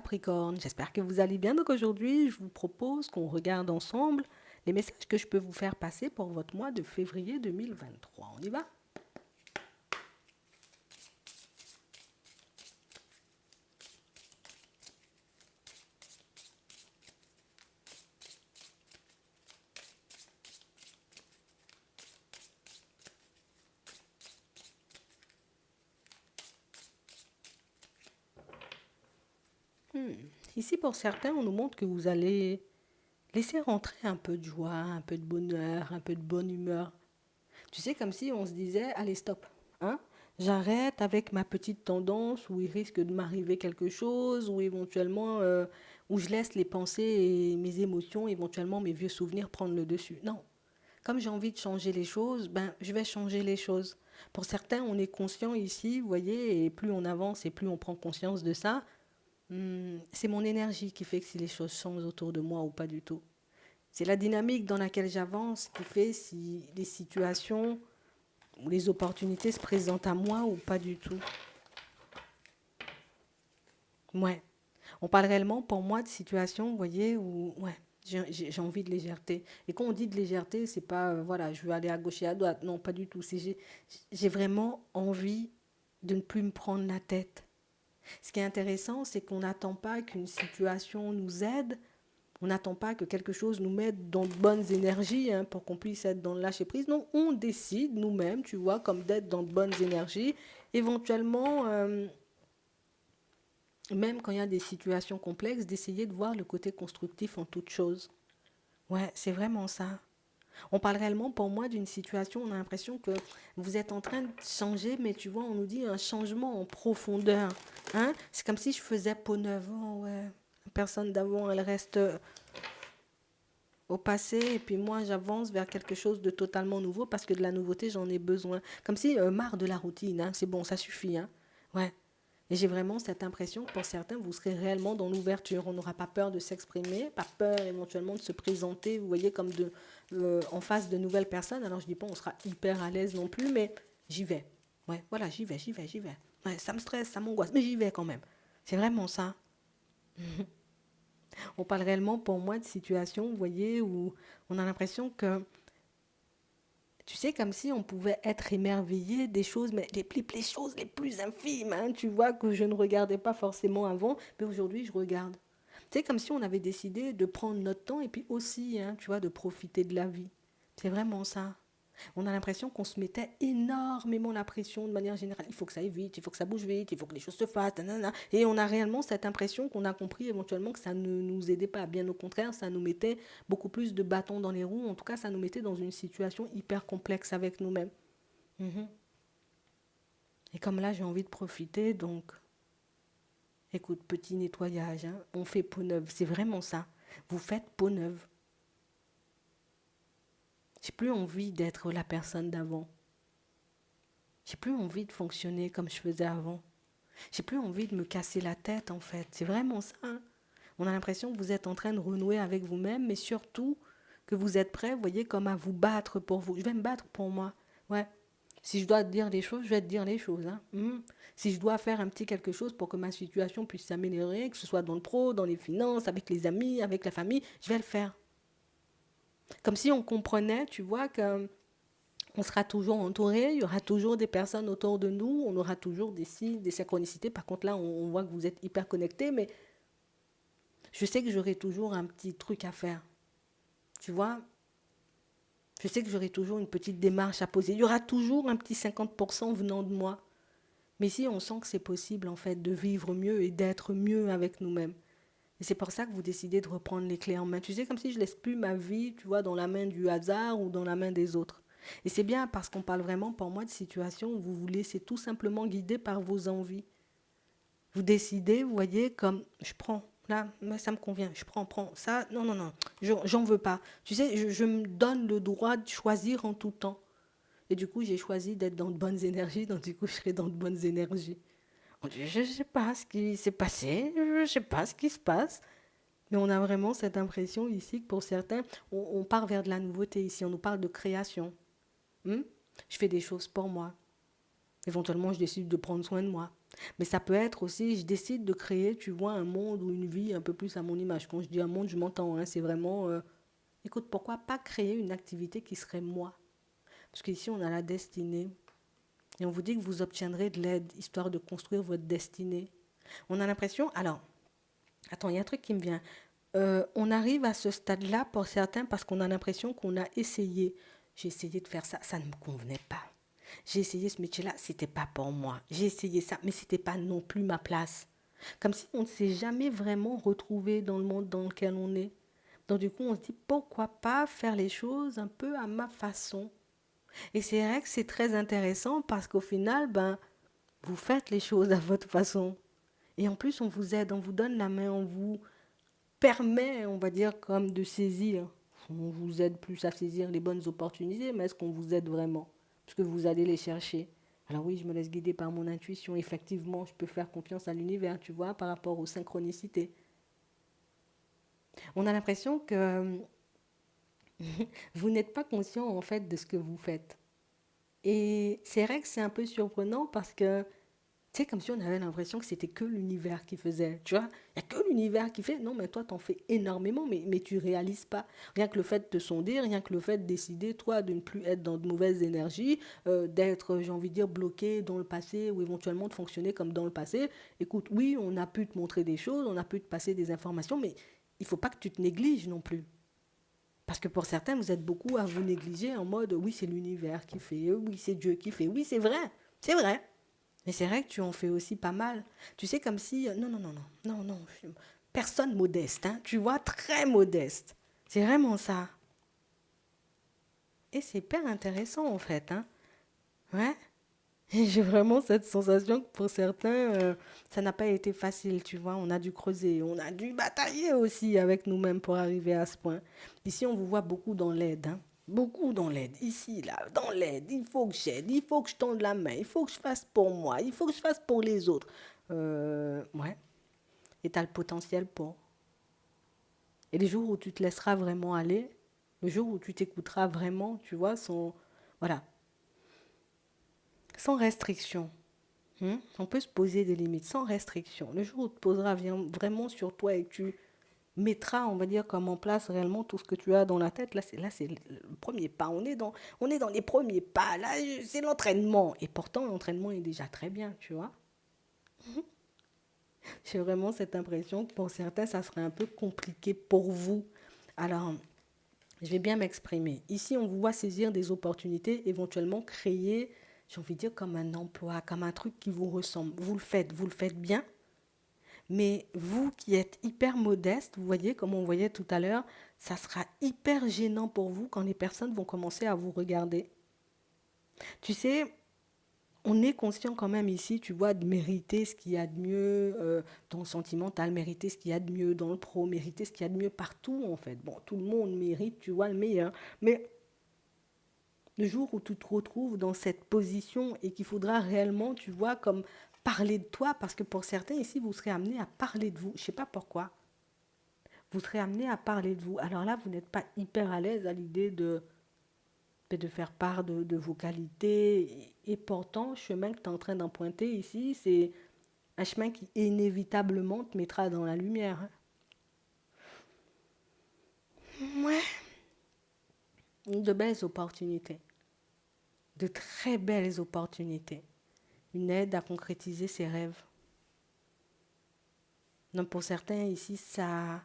Capricorne, j'espère que vous allez bien. Donc aujourd'hui, je vous propose qu'on regarde ensemble les messages que je peux vous faire passer pour votre mois de février 2023. On y va? Hmm. Ici, pour certains, on nous montre que vous allez laisser rentrer un peu de joie, un peu de bonheur, un peu de bonne humeur. Tu sais, comme si on se disait, allez, stop, hein? J'arrête avec ma petite tendance où il risque de m'arriver quelque chose, ou éventuellement, où je laisse les pensées et mes émotions, éventuellement mes vieux souvenirs prendre le dessus. Non. Comme j'ai envie de changer les choses, ben, je vais changer les choses. Pour certains, on est conscient ici, vous voyez, et plus on avance et plus on prend conscience de ça, c'est mon énergie qui fait que si les choses changent autour de moi ou pas du tout. C'est la dynamique dans laquelle j'avance qui fait si les situations ou les opportunités se présentent à moi ou pas du tout. Ouais. On parle réellement pour moi de situations, vous voyez, où ouais, j'ai envie de légèreté. Et quand on dit de légèreté, c'est pas, voilà, je veux aller à gauche et à droite. Non, pas du tout. C'est j'ai vraiment envie de ne plus me prendre la tête. Ce qui est intéressant, c'est qu'on n'attend pas qu'une situation nous aide. On n'attend pas que quelque chose nous mette dans de bonnes énergies hein, pour qu'on puisse être dans le lâcher prise. Non, on décide nous-mêmes, tu vois, comme d'être dans de bonnes énergies. Éventuellement, même quand il y a des situations complexes, d'essayer de voir le côté constructif en toute chose. Ouais, c'est vraiment ça. On parle réellement pour moi d'une situation, on a l'impression que vous êtes en train de changer, mais tu vois, on nous dit un changement en profondeur. Hein? C'est comme si je faisais peau neuve. Oh, ouais. La personne d'avant, elle reste au passé, et puis moi, j'avance vers quelque chose de totalement nouveau parce que de la nouveauté, j'en ai besoin. Comme si marre de la routine, hein? C'est bon, ça suffit. Hein? Ouais. Et j'ai vraiment cette impression que pour certains, vous serez réellement dans l'ouverture. On n'aura pas peur de s'exprimer, pas peur éventuellement de se présenter, vous voyez, comme en face de nouvelles personnes. Alors je dis pas on sera hyper à l'aise non plus, mais j'y vais. Ouais, voilà, j'y vais. Ouais, ça me stresse, ça m'angoisse, mais j'y vais quand même. C'est vraiment ça. On parle réellement pour moi de situations, vous voyez, où on a l'impression que tu sais, comme si on pouvait être émerveillé des choses, mais les choses les plus infimes, hein, tu vois, que je ne regardais pas forcément avant, mais aujourd'hui, je regarde. C'est comme si on avait décidé de prendre notre temps et puis aussi, hein, tu vois, de profiter de la vie. C'est vraiment ça. On a l'impression qu'on se mettait énormément la pression de manière générale. Il faut que ça aille vite, il faut que ça bouge vite, il faut que les choses se fassent. Nanana. Et on a réellement cette impression qu'on a compris éventuellement que ça ne nous aidait pas. Bien au contraire, ça nous mettait beaucoup plus de bâtons dans les roues. En tout cas, ça nous mettait dans une situation hyper complexe avec nous-mêmes. Mhm. Et comme là, j'ai envie de profiter, donc, écoute, petit nettoyage, hein, on fait peau neuve. C'est vraiment ça. Vous faites peau neuve. J'ai plus envie d'être la personne d'avant. J'ai plus envie de fonctionner comme je faisais avant. J'ai plus envie de me casser la tête en fait. C'est vraiment ça. Hein. On a l'impression que vous êtes en train de renouer avec vous-même, mais surtout que vous êtes prêt, vous voyez, comme à vous battre pour vous. Je vais me battre pour moi. Ouais. Si je dois te dire des choses, je vais te dire les choses. Hein. Si je dois faire un petit quelque chose pour que ma situation puisse s'améliorer, que ce soit dans le pro, dans les finances, avec les amis, avec la famille, je vais le faire. Comme si on comprenait, tu vois, que on sera toujours entouré, il y aura toujours des personnes autour de nous, on aura toujours des signes, des synchronicités. Par contre, là, on voit que vous êtes hyper connectés, mais je sais que j'aurai toujours un petit truc à faire. Tu vois, je sais que j'aurai toujours une petite démarche à poser. Il y aura toujours un petit 50% venant de moi. Mais si on sent que c'est possible, en fait, de vivre mieux et d'être mieux avec nous-mêmes. Et c'est pour ça que vous décidez de reprendre les clés en main. Tu sais, comme si je laisse plus ma vie, tu vois, dans la main du hasard ou dans la main des autres. Et c'est bien parce qu'on parle vraiment, pour moi, de situations où vous vous laissez tout simplement guider par vos envies. Vous décidez, vous voyez, comme je prends, là, ça me convient, je prends, ça, non, non, non, j'en veux pas. Tu sais, je me donne le droit de choisir en tout temps. Et du coup, j'ai choisi d'être dans de bonnes énergies, donc du coup, je serai dans de bonnes énergies. Je ne sais pas ce qui s'est passé, je ne sais pas ce qui se passe, mais on a vraiment cette impression ici que pour certains, on part vers de la nouveauté ici, on nous parle de création. Hmm. Je fais des choses pour moi. Éventuellement, je décide de prendre soin de moi. Mais ça peut être aussi, je décide de créer, tu vois, un monde ou une vie un peu plus à mon image. Quand je dis un monde, je m'entends, hein, c'est vraiment, écoute, pourquoi pas créer une activité qui serait moi? Parce qu'ici, on a la destinée. Et on vous dit que vous obtiendrez de l'aide, histoire de construire votre destinée. On a l'impression, alors, attends, il y a un truc qui me vient. On arrive à ce stade-là pour certains parce qu'on a l'impression qu'on a essayé. J'ai essayé de faire ça, ça ne me convenait pas. J'ai essayé ce métier-là, c'était pas pour moi. J'ai essayé ça, mais c'était pas non plus ma place. Comme si on ne s'est jamais vraiment retrouvé dans le monde dans lequel on est. Donc du coup, on se dit pourquoi pas faire les choses un peu à ma façon. Et c'est vrai que c'est très intéressant parce qu'au final, ben, vous faites les choses à votre façon. Et en plus, on vous aide, on vous donne la main, on vous permet, on va dire, comme de saisir. On vous aide plus à saisir les bonnes opportunités, mais est-ce qu'on vous aide vraiment? Parce que vous allez les chercher. Alors oui, je me laisse guider par mon intuition. Effectivement, je peux faire confiance à l'univers, tu vois, par rapport aux synchronicités. On a l'impression que vous n'êtes pas conscient, en fait, de ce que vous faites. Et c'est vrai que c'est un peu surprenant parce que c'est comme si on avait l'impression que c'était que l'univers qui faisait. Tu vois, il n'y a que l'univers qui fait. Non, mais toi, t'en fais énormément, mais tu réalises pas. Rien que le fait de te sonder, rien que le fait de décider, toi, de ne plus être dans de mauvaises énergies, d'être, j'ai envie de dire, bloqué dans le passé ou éventuellement de fonctionner comme dans le passé. Écoute, oui, on a pu te montrer des choses, on a pu te passer des informations, mais il faut pas que tu te négliges non plus. Parce que pour certains, vous êtes beaucoup à vous négliger en mode oui, c'est l'univers qui fait, oui, c'est Dieu qui fait. Oui, c'est vrai, c'est vrai. Mais c'est vrai que tu en fais aussi pas mal. Tu sais, comme si, non, non, non, non, non, non, personne modeste, hein, tu vois, très modeste. C'est vraiment ça. Et c'est hyper intéressant en fait, hein. Ouais. Et j'ai vraiment cette sensation que pour certains, ça n'a pas été facile, tu vois. On a dû creuser, on a dû batailler aussi avec nous-mêmes pour arriver à ce point. Ici, on vous voit beaucoup dans l'aide, hein. Beaucoup dans l'aide. Ici, là, dans l'aide. Il faut que j'aide, il faut que je tende la main, il faut que je fasse pour moi, il faut que je fasse pour les autres. Ouais. Et tu as le potentiel pour. Et les jours où tu te laisseras vraiment aller, le jour où tu t'écouteras vraiment, tu vois, voilà, sans restriction. On peut se poser des limites sans restriction. Le jour où tu te poseras vraiment sur toi et que tu mettras, on va dire, comme en place réellement tout ce que tu as dans la tête, là c'est le premier pas. On est dans les premiers pas. Là, c'est l'entraînement. Et pourtant, l'entraînement est déjà très bien, tu vois. J'ai vraiment cette impression que pour certains, ça serait un peu compliqué pour vous. Alors, je vais bien m'exprimer. Ici, on vous voit saisir des opportunités, éventuellement créer, j'ai envie de dire, comme un emploi, comme un truc qui vous ressemble. Vous le faites bien, mais vous qui êtes hyper modeste, vous voyez, comme on voyait tout à l'heure, ça sera hyper gênant pour vous quand les personnes vont commencer à vous regarder. Tu sais, on est conscient quand même ici, tu vois, de mériter ce qu'il y a de mieux dans le sentimental, mériter ce qu'il y a de mieux dans le pro, mériter ce qu'il y a de mieux partout en fait. Bon, tout le monde mérite, tu vois, le meilleur. Mais le jour où tu te retrouves dans cette position et qu'il faudra réellement, tu vois, comme parler de toi, parce que pour certains ici, vous serez amené à parler de vous. Je ne sais pas pourquoi. Vous serez amené à parler de vous. Alors là, vous n'êtes pas hyper à l'aise à l'idée de faire part de vos qualités. Et pourtant, le chemin que tu es en train d'emprunter ici, c'est un chemin qui inévitablement te mettra dans la lumière. Ouais. De belles opportunités. De très belles opportunités. Une aide à concrétiser ses rêves. Donc pour certains ici, ça,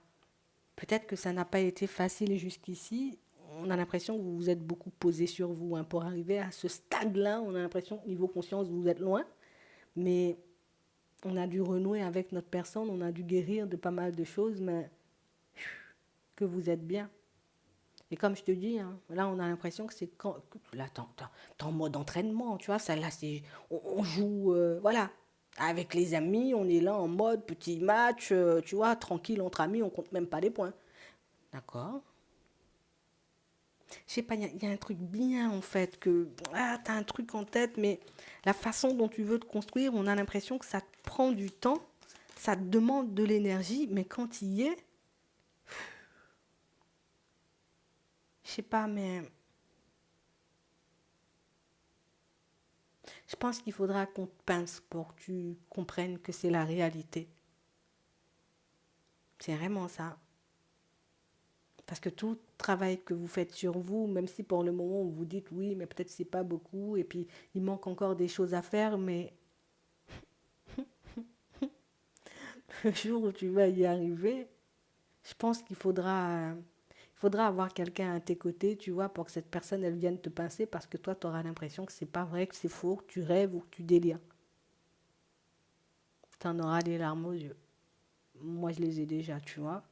peut-être que ça n'a pas été facile jusqu'ici. On a l'impression que vous vous êtes beaucoup posé sur vous, hein. Pour arriver à ce stade-là, on a l'impression que niveau conscience, vous êtes loin. Mais on a dû renouer avec notre personne, on a dû guérir de pas mal de choses, mais que vous êtes bien. Et comme je te dis, hein, là, on a l'impression que c'est quand. Là, t'es en mode entraînement, tu vois. Ça, là, on joue, voilà. Avec les amis, on est là en mode petit match, tu vois, tranquille entre amis, on compte même pas les points. D'accord. Je sais pas, il y a un truc bien en fait, que t'as un truc en tête, mais la façon dont tu veux te construire, on a l'impression que ça te prend du temps, ça te demande de l'énergie, mais quand il y est, je sais pas, mais je sais pense qu'il faudra qu'on te pince pour que tu comprennes que c'est la réalité. C'est vraiment ça. Parce que tout travail que vous faites sur vous, même si pour le moment vous dites oui, mais peut-être c'est pas beaucoup, et puis il manque encore des choses à faire, mais le jour où tu vas y arriver, je pense qu'il faudra avoir quelqu'un à tes côtés, tu vois, pour que cette personne, elle vienne te pincer, parce que toi, tu auras l'impression que c'est pas vrai, que c'est faux, que tu rêves ou que tu délires. Tu en auras des larmes aux yeux. Moi, je les ai déjà, tu vois.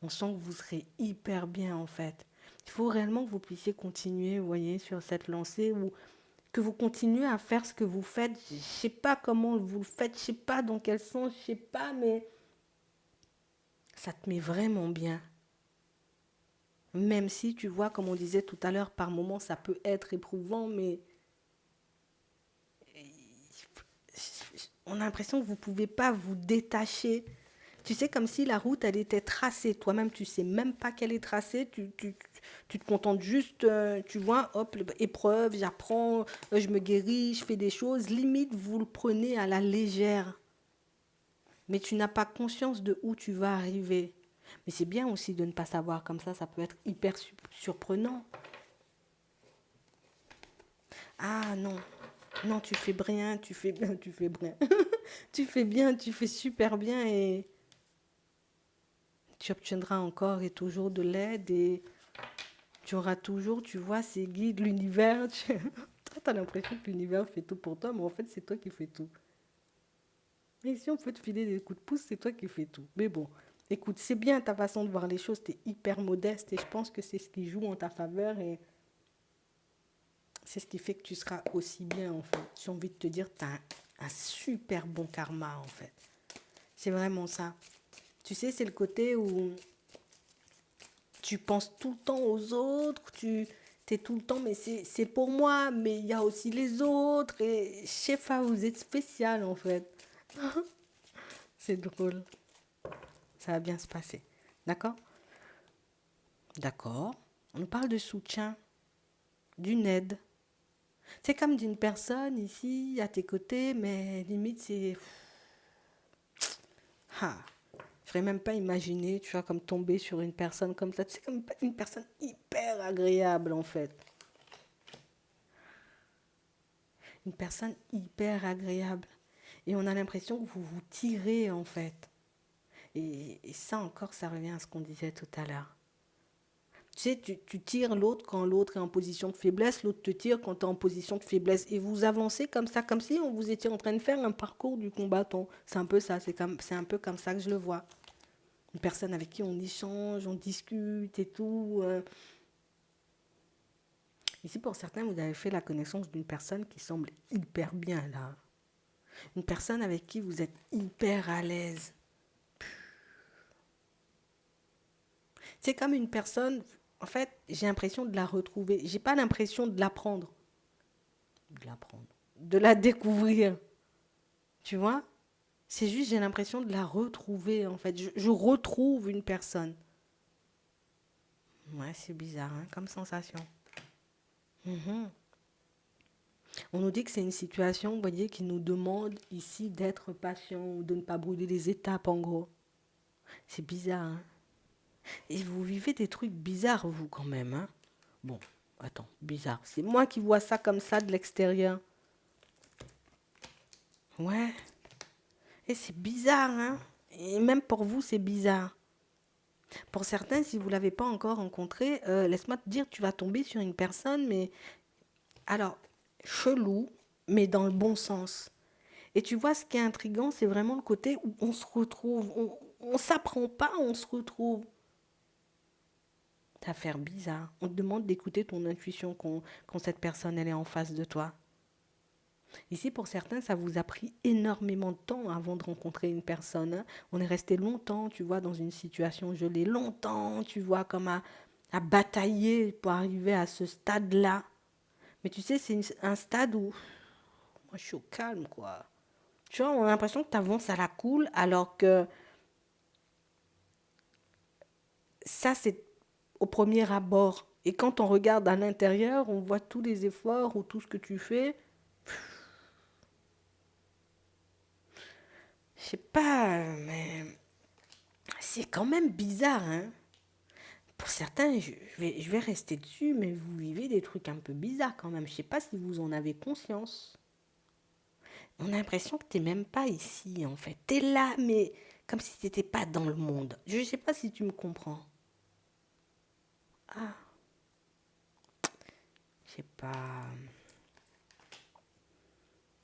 On sent que vous serez hyper bien, en fait. Il faut réellement que vous puissiez continuer, vous voyez, sur cette lancée, ou que vous continuez à faire ce que vous faites. Je sais pas comment vous le faites, je sais pas dans quel sens, je sais pas, mais ça te met vraiment bien. Même si, tu vois, comme on disait tout à l'heure, par moments, ça peut être éprouvant, mais on a l'impression que vous ne pouvez pas vous détacher. Tu sais, comme si la route, elle était tracée. Toi-même, tu ne sais même pas qu'elle est tracée. Tu te contentes juste, tu vois, hop, épreuve, j'apprends, je me guéris, je fais des choses. Limite, vous le prenez à la légère. Mais tu n'as pas conscience de où tu vas arriver. Mais c'est bien aussi de ne pas savoir comme ça peut être hyper surprenant. Ah non, non, tu fais bien, tu fais bien, tu fais bien. Tu fais bien, tu fais super bien et tu obtiendras encore et toujours de l'aide et tu auras toujours, tu vois, ces guides, l'univers. Toi, tu as l'impression que l'univers fait tout pour toi, mais en fait, c'est toi qui fais tout. Et si on peut te filer des coups de pouce, c'est toi qui fais tout. Mais bon, écoute, c'est bien ta façon de voir les choses, tu es hyper modeste et je pense que c'est ce qui joue en ta faveur et c'est ce qui fait que tu seras aussi bien en fait. J'ai envie de te dire, tu as un super bon karma en fait. C'est vraiment ça. Tu sais, c'est le côté où tu penses tout le temps aux autres, tu es tout le temps, mais c'est pour moi, mais il y a aussi les autres. Et je sais pas, vous êtes spécial en fait. C'est drôle. Ça va bien se passer. D'accord? D'accord. On parle de soutien, d'une aide. C'est comme d'une personne ici, à tes côtés, mais limite, c'est. Ah, je n'aurais même pas imaginé, tu vois, comme tomber sur une personne comme ça. C'est comme une personne hyper agréable, en fait. Une personne hyper agréable. Et on a l'impression que vous vous tirez, en fait. Et ça encore, ça revient à ce qu'on disait tout à l'heure. Tu sais, tu tires l'autre quand l'autre est en position de faiblesse, l'autre te tire quand tu es en position de faiblesse. Et vous avancez comme ça, comme si on vous étiez en train de faire un parcours du combattant. C'est un peu ça, c'est un peu comme ça que je le vois. Une personne avec qui on échange, on discute et tout. Ici, pour certains, vous avez fait la connaissance d'une personne qui semble hyper bien là. Une personne avec qui vous êtes hyper à l'aise. C'est comme une personne, en fait, j'ai l'impression de la retrouver. J'ai pas l'impression de l'apprendre. De l'apprendre. De la découvrir. Tu vois? C'est juste, j'ai l'impression de la retrouver, en fait. Je retrouve une personne. Ouais, c'est bizarre, hein, comme sensation. Mhm. On nous dit que c'est une situation, vous voyez, qui nous demande ici d'être patient ou de ne pas brûler les étapes, en gros. C'est bizarre, hein. Et vous vivez des trucs bizarres, vous, quand même, hein. Bon, attends, bizarre. C'est moi qui vois ça comme ça de l'extérieur. Ouais. Et c'est bizarre, hein. Et même pour vous, c'est bizarre. Pour certains, si vous ne l'avez pas encore rencontré, laisse-moi te dire, tu vas tomber sur une personne, mais alors, chelou, mais dans le bon sens. Et tu vois, ce qui est intriguant, c'est vraiment le côté où on se retrouve. On s'apprend pas, on se retrouve. Ça fait bizarre. On te demande d'écouter ton intuition quand cette personne elle est en face de toi. Ici, pour certains, ça vous a pris énormément de temps avant de rencontrer une personne, hein. On est resté longtemps, tu vois, dans une situation gelée. Longtemps, tu vois, comme à batailler pour arriver à ce stade-là. Mais tu sais, c'est un stade où moi, je suis au calme, quoi. Tu vois, on a l'impression que tu avances à la cool, alors que ça, c'est au premier abord. Et quand on regarde à l'intérieur, on voit tous les efforts ou tout ce que tu fais. Je sais pas, mais c'est quand même bizarre, hein. Pour certains, je vais rester dessus, mais vous vivez des trucs un peu bizarres quand même. Je sais pas si vous en avez conscience. On a l'impression que t'es même pas ici, en fait. T'es là, mais comme si t'étais pas dans le monde. Je sais pas si tu me comprends. Ah, je sais pas.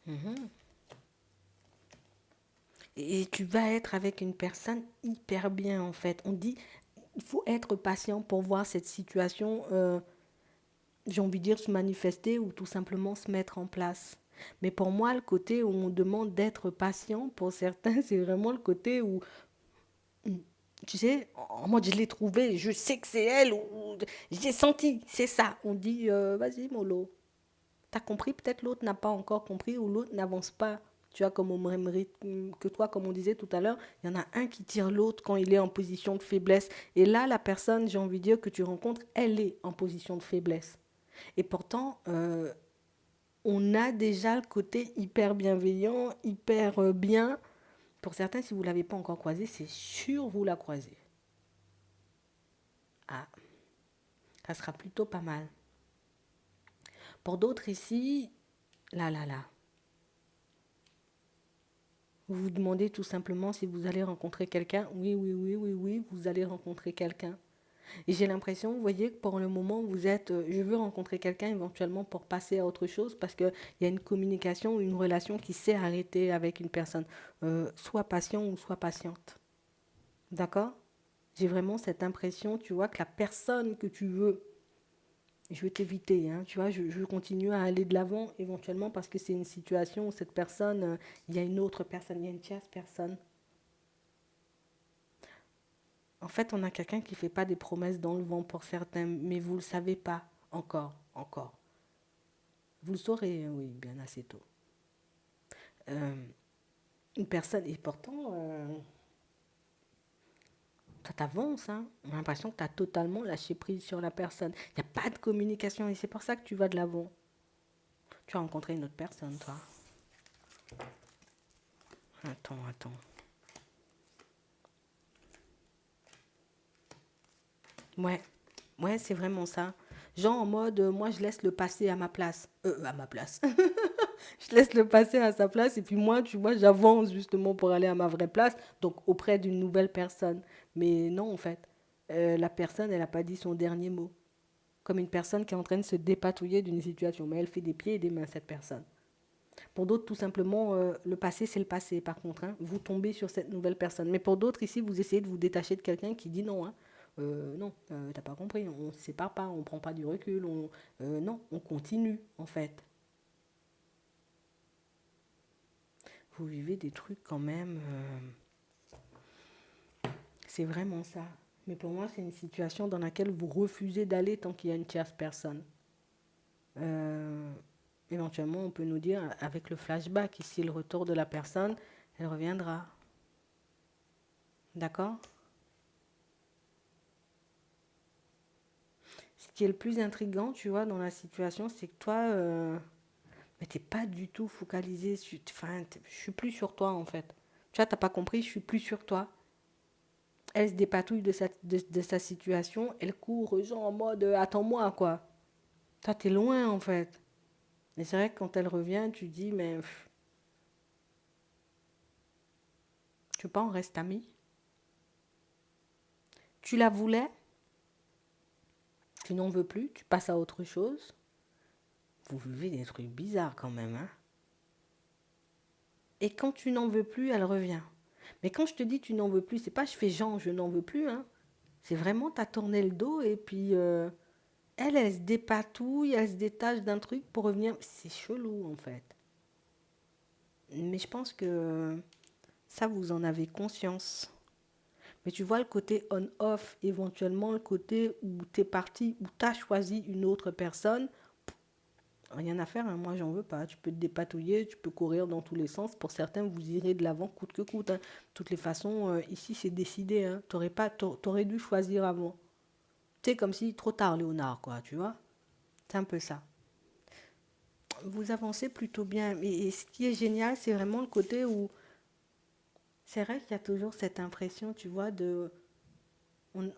Mhm. Et tu vas être avec une personne hyper bien, en fait. On dit, il faut être patient pour voir cette situation, j'ai envie de dire, se manifester ou tout simplement se mettre en place. Mais pour moi, le côté où on demande d'être patient, pour certains, c'est vraiment le côté où, tu sais, en mode je l'ai trouvé, je sais que c'est elle, ou j'ai senti, c'est ça. On dit, vas-y, mollo. T'as compris, peut-être l'autre n'a pas encore compris, ou l'autre n'avance pas. Tu vois, comme au même rythme que toi, comme on disait tout à l'heure, il y en a un qui tire l'autre quand il est en position de faiblesse. Et là, la personne, j'ai envie de dire, que tu rencontres, elle est en position de faiblesse. Et pourtant, on a déjà le côté hyper bienveillant, hyper bien. Pour certains, si vous ne l'avez pas encore croisé, c'est sûr vous la croisez. Ah, ça sera plutôt pas mal. Pour d'autres ici, là. Vous vous demandez tout simplement si vous allez rencontrer quelqu'un. Oui, vous allez rencontrer quelqu'un. Et j'ai l'impression, vous voyez, que pour le moment, vous êtes, je veux rencontrer quelqu'un éventuellement pour passer à autre chose parce qu'il y a une communication, une relation qui s'est arrêtée avec une personne, soit patient ou soit patiente. D'accord? J'ai vraiment cette impression, tu vois, que la personne que tu veux, je vais t'éviter, hein, tu vois, je continue à aller de l'avant éventuellement parce que c'est une situation où cette personne, il y a une autre personne, il y a une tierce personne. En fait, on a quelqu'un qui ne fait pas des promesses dans le vent pour certains, mais vous ne le savez pas encore. Vous le saurez, oui, bien assez tôt. Euh, une personne, et pourtant, ça t'avance, hein. On a l'impression que tu as totalement lâché prise sur la personne. Il n'y a pas de communication et c'est pour ça que tu vas de l'avant. Tu as rencontré une autre personne, toi. Attends. Ouais, ouais, c'est vraiment ça. Genre en mode, moi je laisse le passé à ma place. À ma place. Je laisse le passé à sa place et puis moi, tu vois, j'avance justement pour aller à ma vraie place, donc auprès d'une nouvelle personne. Mais non, en fait, la personne, elle n'a pas dit son dernier mot. Comme une personne qui est en train de se dépatouiller d'une situation, mais elle fait des pieds et des mains, cette personne. Pour d'autres, tout simplement, le passé, c'est le passé, par contre. Hein, vous tombez sur cette nouvelle personne. Mais pour d'autres, ici, vous essayez de vous détacher de quelqu'un qui dit non. Hein, non, t'as pas compris, on ne se sépare pas, on prend pas du recul, non, on continue, en fait. Vous vivez des trucs quand même, c'est vraiment ça. Mais pour moi, c'est une situation dans laquelle vous refusez d'aller tant qu'il y a une tierce personne. Euh, éventuellement, on peut nous dire, avec le flashback, ici, le retour de la personne, elle reviendra. D'accord? Ce qui est le plus intriguant, tu vois, dans la situation, c'est que toi, mais t'es pas du tout focalisé sur... Enfin, je suis plus sur toi, en fait. Tu vois, t'as pas compris, je suis plus sur toi. Elle se dépatouille de sa situation, elle court, genre en mode, attends-moi, quoi. Toi, t'es loin, en fait. Et c'est vrai que quand elle revient, tu dis, mais tu veux pas, on reste amis. Tu la voulais, tu n'en veux plus, tu passes à autre chose. Vous vivez des trucs bizarres quand même, hein. Et quand tu n'en veux plus, elle revient. Mais quand je te dis tu n'en veux plus, c'est pas je fais genre je n'en veux plus, hein. C'est vraiment t'as tourné le dos et puis elle se dépatouille, elle se détache d'un truc pour revenir. C'est chelou en fait. Mais je pense que ça vous en avez conscience. Mais tu vois le côté on-off, éventuellement le côté où t'es parti, où t'as choisi une autre personne. Rien à faire, hein, moi j'en veux pas. Tu peux te dépatouiller, tu peux courir dans tous les sens. Pour certains, vous irez de l'avant coûte que coûte. Hein. De toutes les façons, ici c'est décidé. Hein. T'aurais dû choisir avant. C'est comme si trop tard, Léonard, quoi, tu vois. C'est un peu ça. Vous avancez plutôt bien. Et ce qui est génial, c'est vraiment le côté où C'est vrai qu'il y a toujours cette impression, tu vois, de... On,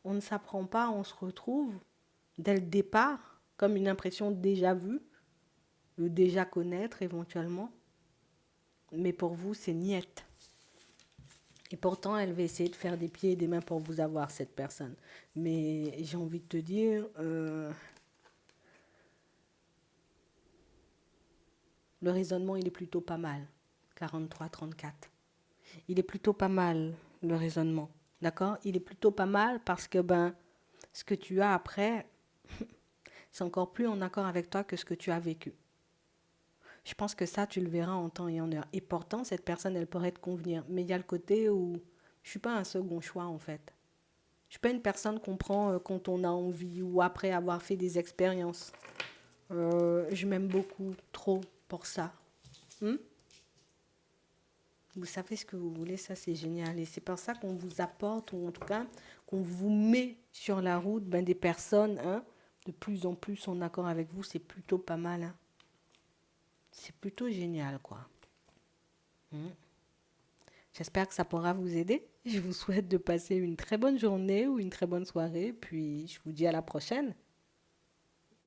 on ne s'apprend pas, on se retrouve dès le départ, comme une impression déjà vue, de déjà connaître éventuellement. Mais pour vous, c'est niette. Et pourtant, elle va essayer de faire des pieds et des mains pour vous avoir, cette personne. Mais j'ai envie de te dire, le raisonnement, il est plutôt pas mal. 43-34. Il est plutôt pas mal, le raisonnement. D'accord? Il est plutôt pas mal parce que, ben, ce que tu as après, c'est encore plus en accord avec toi que ce que tu as vécu. Je pense que ça, tu le verras en temps et en heure. Et pourtant, cette personne, elle pourrait te convenir. Mais il y a le côté où je suis pas un second choix, en fait. Je suis pas une personne qu'on prend quand on a envie ou après avoir fait des expériences. Je m'aime beaucoup, trop, pour ça. Hmm. Vous savez ce que vous voulez, ça c'est génial. Et c'est pour ça qu'on vous apporte, ou en tout cas, qu'on vous met sur la route ben, des personnes hein, de plus en plus en accord avec vous. C'est plutôt pas mal. Hein. C'est plutôt génial, quoi. Hmm. J'espère que ça pourra vous aider. Je vous souhaite de passer une très bonne journée ou une très bonne soirée. Puis je vous dis à la prochaine.